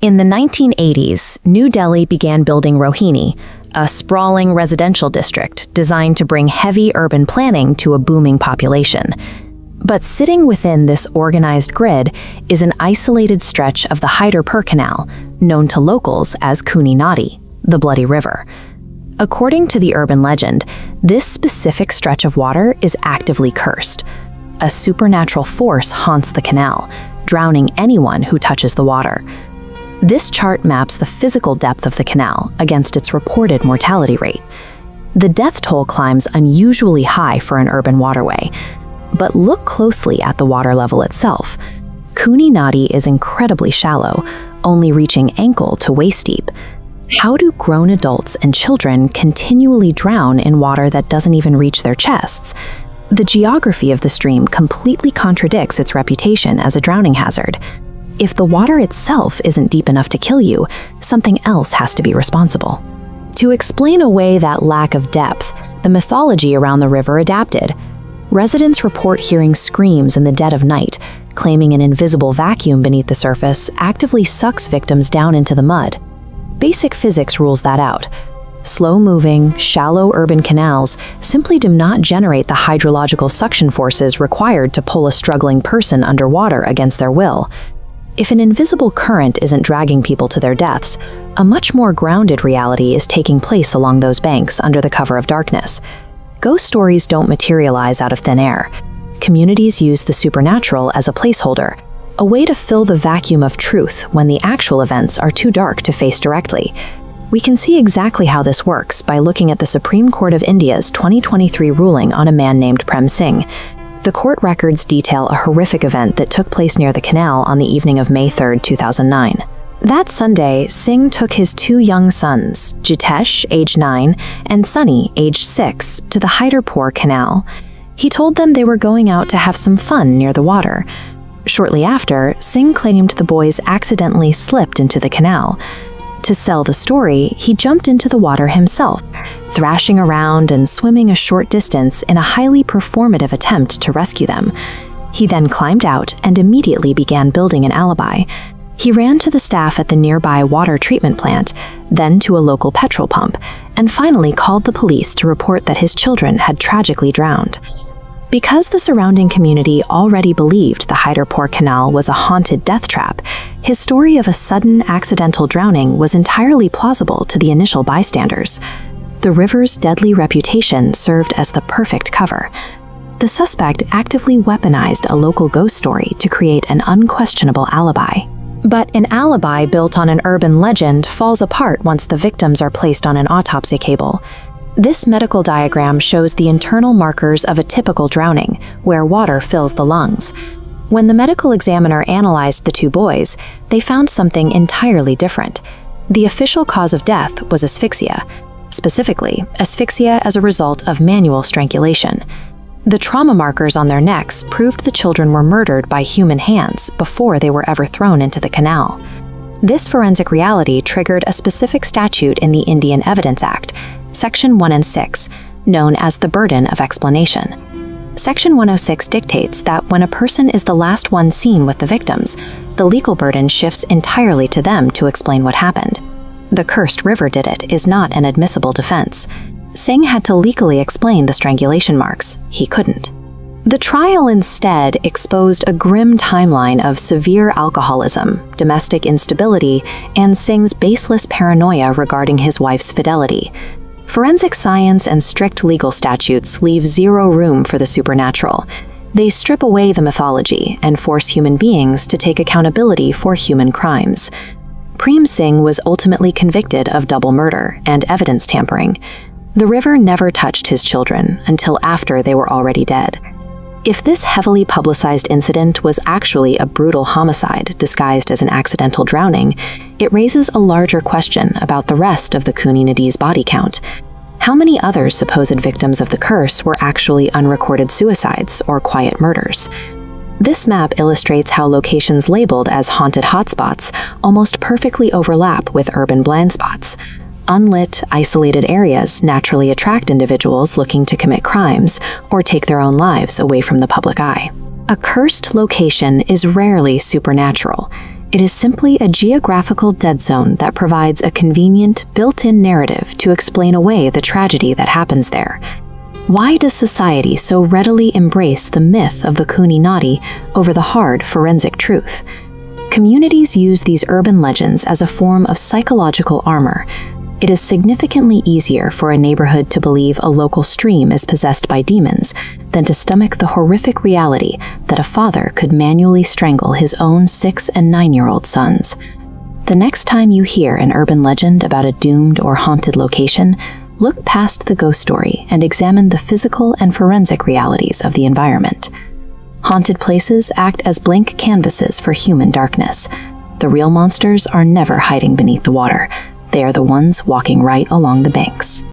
In the 1980s, New Delhi began building Rohini, a sprawling residential district designed to bring heavy urban planning to a booming population. But sitting within this organized grid is an isolated stretch of the Haiderpur Canal, known to locals as Khooni Nadi, the Bloody River. According to the urban legend, this specific stretch of water is actively cursed. A supernatural force haunts the canal, drowning anyone who touches the water. This chart maps the physical depth of the canal against its reported mortality rate. The death toll climbs unusually high for an urban waterway. But look closely at the water level itself. Khooni Nadi is incredibly shallow, only reaching ankle to waist deep. How do grown adults and children continually drown in water that doesn't even reach their chests? The geography of the stream completely contradicts its reputation as a drowning hazard. If the water itself isn't deep enough to kill you, something else has to be responsible. To explain away that lack of depth, the mythology around the river adapted. Residents report hearing screams in the dead of night, claiming an invisible vacuum beneath the surface actively sucks victims down into the mud. Basic physics rules that out. Slow-moving, shallow urban canals simply do not generate the hydrological suction forces required to pull a struggling person underwater against their will. If an invisible current isn't dragging people to their deaths, a much more grounded reality is taking place along those banks under the cover of darkness. Ghost stories don't materialize out of thin air. Communities use the supernatural as a placeholder, a way to fill the vacuum of truth when the actual events are too dark to face directly. We can see exactly how this works by looking at the Supreme Court of India's 2023 ruling on a man named Prem Singh. The court records detail a horrific event that took place near the canal on the evening of May 3, 2009. That Sunday, Singh took his two young sons, Jitesh, age 9, and Sunny, age 6, to the Haiderpur Canal. He told them they were going out to have some fun near the water. Shortly after, Singh claimed the boys accidentally slipped into the canal. To sell the story, he jumped into the water himself, thrashing around and swimming a short distance in a highly performative attempt to rescue them. He then climbed out and immediately began building an alibi. He ran to the staff at the nearby water treatment plant, then to a local petrol pump, and finally called the police to report that his children had tragically drowned. Because the surrounding community already believed the Haiderpur Canal was a haunted death trap, his story of a sudden accidental drowning was entirely plausible to the initial bystanders. The river's deadly reputation served as the perfect cover. The suspect actively weaponized a local ghost story to create an unquestionable alibi. But an alibi built on an urban legend falls apart once the victims are placed on an autopsy cable. This medical diagram shows the internal markers of a typical drowning, where water fills the lungs. When the medical examiner analyzed the two boys, they found something entirely different. The official cause of death was asphyxia, specifically asphyxia as a result of manual strangulation. The trauma markers on their necks proved the children were murdered by human hands before they were ever thrown into the canal. This forensic reality triggered a specific statute in the Indian Evidence Act, Section 1 and 6, known as the burden of explanation. Section 106 dictates that when a person is the last one seen with the victims, the legal burden shifts entirely to them to explain what happened. The cursed river did it is not an admissible defense. Singh had to legally explain the strangulation marks. He couldn't. The trial instead exposed a grim timeline of severe alcoholism, domestic instability, and Singh's baseless paranoia regarding his wife's fidelity. Forensic science and strict legal statutes leave zero room for the supernatural. They strip away the mythology and force human beings to take accountability for human crimes. Prem Singh was ultimately convicted of double murder and evidence tampering. The river never touched his children until after they were already dead. If this heavily publicized incident was actually a brutal homicide disguised as an accidental drowning, it raises a larger question about the rest of the Khooni Nadi's body count. How many other supposed victims of the curse were actually unrecorded suicides or quiet murders? This map illustrates how locations labeled as haunted hotspots almost perfectly overlap with urban blind spots. Unlit, isolated areas naturally attract individuals looking to commit crimes or take their own lives away from the public eye. A cursed location is rarely supernatural. It is simply a geographical dead zone that provides a convenient, built-in narrative to explain away the tragedy that happens there. Why does society so readily embrace the myth of the Khooni Nadi over the hard forensic truth? Communities use these urban legends as a form of psychological armor. It is significantly easier for a neighborhood to believe a local stream is possessed by demons than to stomach the horrific reality that a father could manually strangle his own 6- and 9-year-old sons. The next time you hear an urban legend about a doomed or haunted location, look past the ghost story and examine the physical and forensic realities of the environment. Haunted places act as blank canvases for human darkness. The real monsters are never hiding beneath the water. They are the ones walking right along the banks.